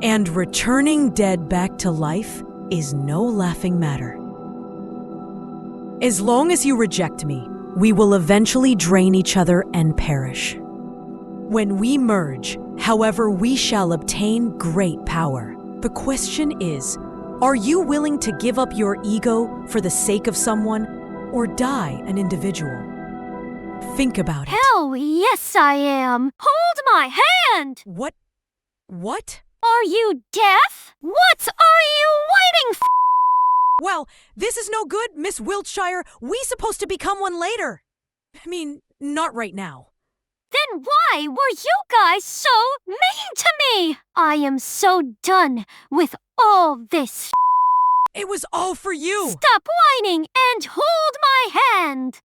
And returning dead back to life is no laughing matter. As long as you reject me, we will eventually drain each other and perish. When we merge, however, we shall obtain great power. The question is, are you willing to give up your ego for the sake of someone, or die an individual? Think about it. Hell yes, I am. Hold my hand! What? What? Are you deaf? What are you waiting for? Well, this is no good, Miss Wiltshire. We supposed to become one later. I mean, not right now. Then why were you guys so mean to me? I am so done with all this. It was all for you. Stop whining and hold my hand.